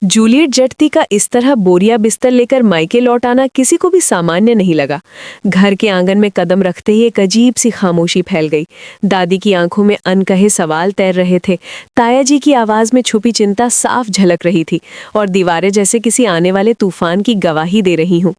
Juliet जटती का इस तरह बोरिया बिस्तर लेकर मायके लौट आना किसी को भी सामान्य नहीं लगा। घर के आंगन में कदम रखते ही एक अजीब सी खामोशी फैल गई। दादी की आंखों में अनकहे सवाल तैर रहे थे। ताया जी की आवाज में छुपी चिंता साफ झलक रही थी और दीवारें जैसे किसी आने वाले तूफान की गवाही दे रही हूँ।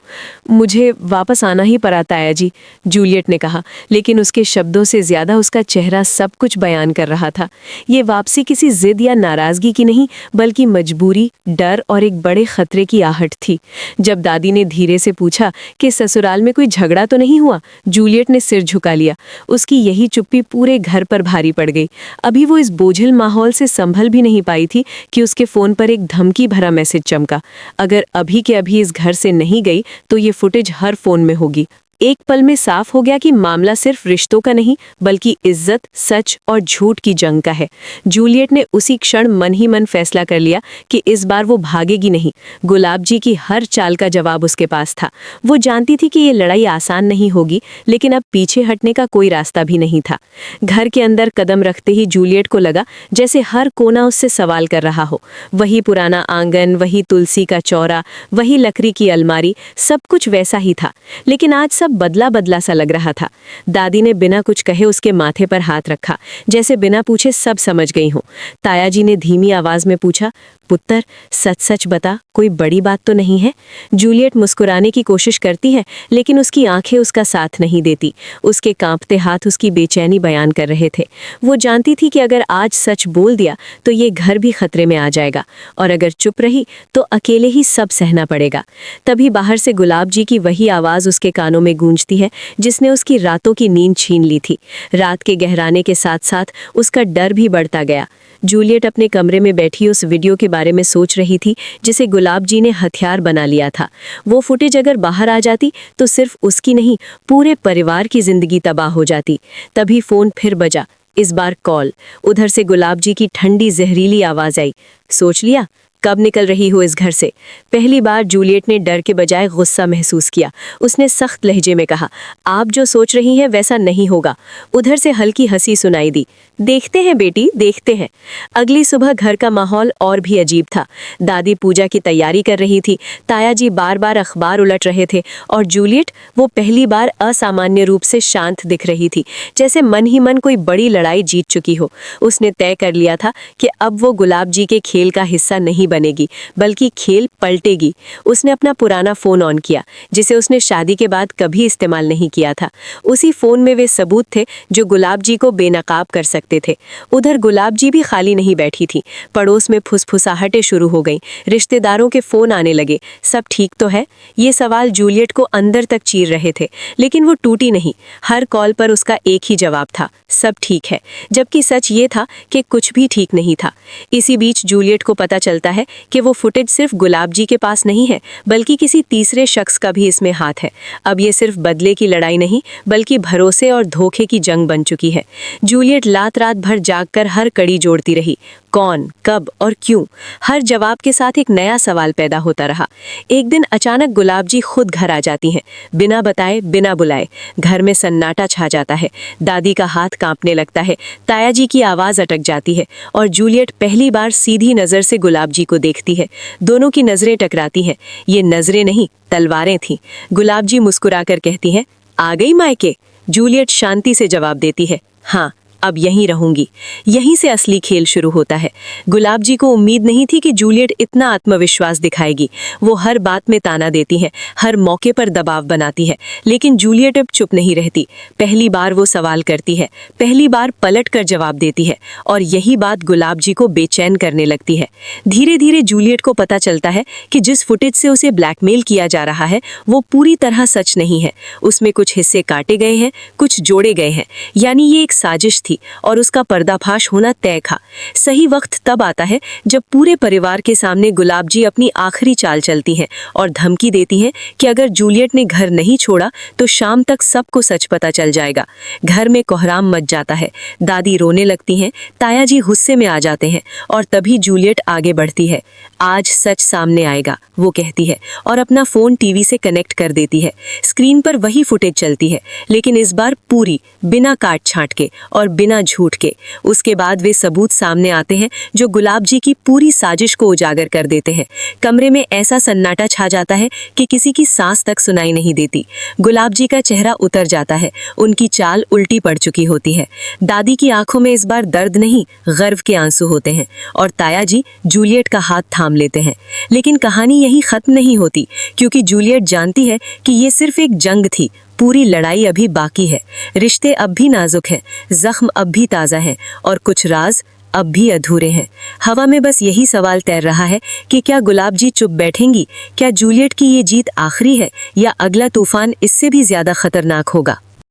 मुझे वापस आना ही पड़ा ताया जी, जूलियट ने कहा, लेकिन उसके शब्दों से ज्यादा उसका चेहरा सब कुछ बयान कर रहा था। ये वापसी किसी जिद या नाराजगी की नहीं, बल्कि मजबूरी, डर और एक बड़े खतरे की आहट थी। जब दादी ने धीरे से पूछा कि ससुराल में कोई झगड़ा तो नहीं हुआ, जूलियट ने सिर झुका लिया। उसकी यही चुप्पी पूरे घर पर भारी पड़ गई। अभी वो इस बोझिल माहौल से संभल भी नहीं पाई थी कि उसके फोन पर एक धमकी भरा मैसेज चमका। अगर अभी के अभी इस घर से नहीं गई तो ये फुटेज हर फोन में होगी। एक पल में साफ हो गया कि मामला सिर्फ रिश्तों का नहीं, बल्कि इज्जत, सच और झूठ की जंग का है। जूलियट ने उसी क्षण मन ही मन फैसला कर लिया कि इस बार वो भागेगी नहीं। गुलाब जी की हर चाल का जवाब उसके पास था। वो जानती थी कि ये लड़ाई आसान नहीं होगी, लेकिन अब पीछे हटने का कोई रास्ता भी नहीं था। घर के अंदर कदम रखते ही जूलियट को लगा जैसे हर कोना उससे सवाल कर रहा हो। वही पुराना आंगन, वही तुलसी का चौरा, वही लकड़ी की अलमारी, सब कुछ वैसा ही था, लेकिन आज सब बदला बदला सा लग रहा था। दादी ने बिना कुछ कहे उसके माथे पर हाथ रखा, जैसे बिना पूछे सब समझ गई हूं। ताया जी ने धीमी आवाज में पूछा, पुत्र, सच सच बता, कोई बड़ी बात तो नहीं है? जूलियट मुस्कुराने की कोशिश करती है, लेकिन उसकी आंखें उसका साथ नहीं देती। उसके कांपते हाथ उसकी बेचैनी बयान कर रहे थे। वो जानती थी कि अगर आज सच बोल दिया तो ये घर भी खतरे में आ जाएगा, और अगर चुप रही तो अकेले ही सब सहना पड़ेगा। तभी बाहर से गुलाब जी की वही आवाज उसके कानों में गूंजती है जिसने उसकी रातों की नींद छीन ली थी। रात के गहराने के साथ साथ उसका डर भी बढ़ता गया। जूलियट अपने कमरे में बैठी उस वीडियो के बारे में सोच रही थी जिसे गुलाब जी ने हथियार बना लिया था। वो फुटेज अगर बाहर आ जाती तो सिर्फ उसकी नहीं, पूरे परिवार की जिंदगी तबाह हो जाती। तभी फोन फिर बजा, इस बार कॉल। उधर से गुलाब जी की ठंडी जहरीली आवाज आई, सोच लिया? कब निकल रही हो इस घर से? पहली बार जूलियट ने डर के बजाय गुस्सा महसूस किया। उसने सख्त लहजे में कहा, आप जो सोच रही हैं वैसा नहीं होगा। उधर से हल्की हंसी सुनाई दी, देखते हैं बेटी, देखते हैं। अगली सुबह घर का माहौल और भी अजीब था। दादी पूजा की तैयारी कर रही थी, ताया जी बार बार अखबार उलट रहे थे, और जूलियट, वो पहली बार असामान्य रूप से शांत दिख रही थी, जैसे मन ही मन कोई बड़ी लड़ाई जीत चुकी हो। उसने तय कर लिया था कि अब वो गुलाब जी के खेल का हिस्सा नहीं बनेगी, बल्कि खेल पलटेगी। उसने अपना पुराना फोन ऑन किया, जिसे उसने शादी के बाद कभी इस्तेमाल नहीं किया था। उसी फोन में वे सबूत थे जो गुलाब जी को बेनकाब कर सकते थे। उधर गुलाब जी भी खाली नहीं बैठी थी। पड़ोस में फुसफुसाहटें शुरू हो गईं, रिश्तेदारों के फोन आने लगे, सब ठीक तो है? ये सवाल जूलियट को अंदर तक चीर रहे थे, लेकिन वो टूटी नहीं। हर कॉल पर उसका एक ही जवाब था, सब ठीक है, जबकि सच ये था कि कुछ भी ठीक नहीं था। इसी बीच जूलियट को पता चलता है कि वो फुटेज सिर्फ गुलाब जी के पास नहीं है, बल्कि किसी तीसरे शख्स का भी इसमें हाथ है। अब ये सिर्फ बदले की लड़ाई नहीं, बल्कि भरोसे और धोखे की जंग बन चुकी है। जूलियट रात भर जागकर हर कड़ी जोड़ती रही, कौन, कब और क्यों। हर जवाब के साथ एक नया सवाल पैदा होता रहा। एक दिन अचानक गुलाब जी खुद घर आ जाती हैं, बिना बताए, बिना बुलाए। घर में सन्नाटा छा जाता है। दादी का हाथ कांपने लगता है, ताया जी की आवाज अटक जाती है, और जूलियट पहली बार सीधी नजर से गुलाब जी को देखती है। दोनों की नजरें टकराती हैं। ये नजरें नहीं, तलवारें थीं। गुलाब जी मुस्कुराकर कहती हैं, आ गई मायके? जूलियट शांति से जवाब देती है, हाँ, अब यहीं रहूंगी। यहीं से असली खेल शुरू होता है। गुलाब जी को उम्मीद नहीं थी कि जूलियट इतना आत्मविश्वास दिखाएगी। वो हर बात में ताना देती है, हर मौके पर दबाव बनाती है, लेकिन जूलियट अब चुप नहीं रहती। पहली बार वो सवाल करती है, पहली बार पलट कर जवाब देती है, और यही बात गुलाब जी को बेचैन करने लगती है। धीरे धीरे जूलियट को पता चलता है कि जिस फुटेज से उसे ब्लैकमेल किया जा रहा है वो पूरी तरह सच नहीं है। उसमें कुछ हिस्से काटे गए हैं, कुछ जोड़े गए हैं, यानी ये एक साजिश थी, और उसका पर्दाफाश होना तय था। सही वक्त तब आता है जब पूरे परिवार के सामने गुलाब जी अपनी आखिरी चाल चलती हैं और धमकी देती हैं कि अगर जूलियट ने घर नहीं छोड़ा तो शाम तक सबको सच पता चल जाएगा। घर में कोहराम मच जाता है। दादी रोने लगती हैं, ताया जी गुस्से में आ जाते हैं, और तभी जूलियट आगे बढ़ती है। आज सच सामने आएगा, वो कहती है, और अपना फोन टीवी से कनेक्ट कर देती है। स्क्रीन पर वही फुटेज चलती है, लेकिन इस बार पूरी, बिना काट छांट के और बिना झूठ के। उसके बाद वे सबूत सामने आते हैं जो गुलाब जी की पूरी साजिश को उजागर कर देते हैं। कमरे में ऐसा सन्नाटा छा जाता है कि किसी की सांस तक सुनाई नहीं देती। गुलाब जी का चेहरा उतर जाता है, उनकी चाल उल्टी पड़ चुकी होती है। दादी की आंखों में इस बार दर्द नहीं, गर्व के आंसू होते हैं और ताया जी जूलियट का हाथ थाम लेते हैं। लेकिन कहानी यही खत्म नहीं होती, क्योंकि जूलियट जानती है कि ये सिर्फ एक जंग थी, पूरी लड़ाई अभी बाकी है। रिश्ते अब भी नाजुक हैं, जख्म अब भी ताज़ा है और कुछ राज अब भी अधूरे हैं। हवा में बस यही सवाल तैर रहा है कि क्या गुलाब जी चुप बैठेंगी? क्या जूलियट की ये जीत आखिरी है या अगला तूफान इससे भी ज्यादा खतरनाक होगा?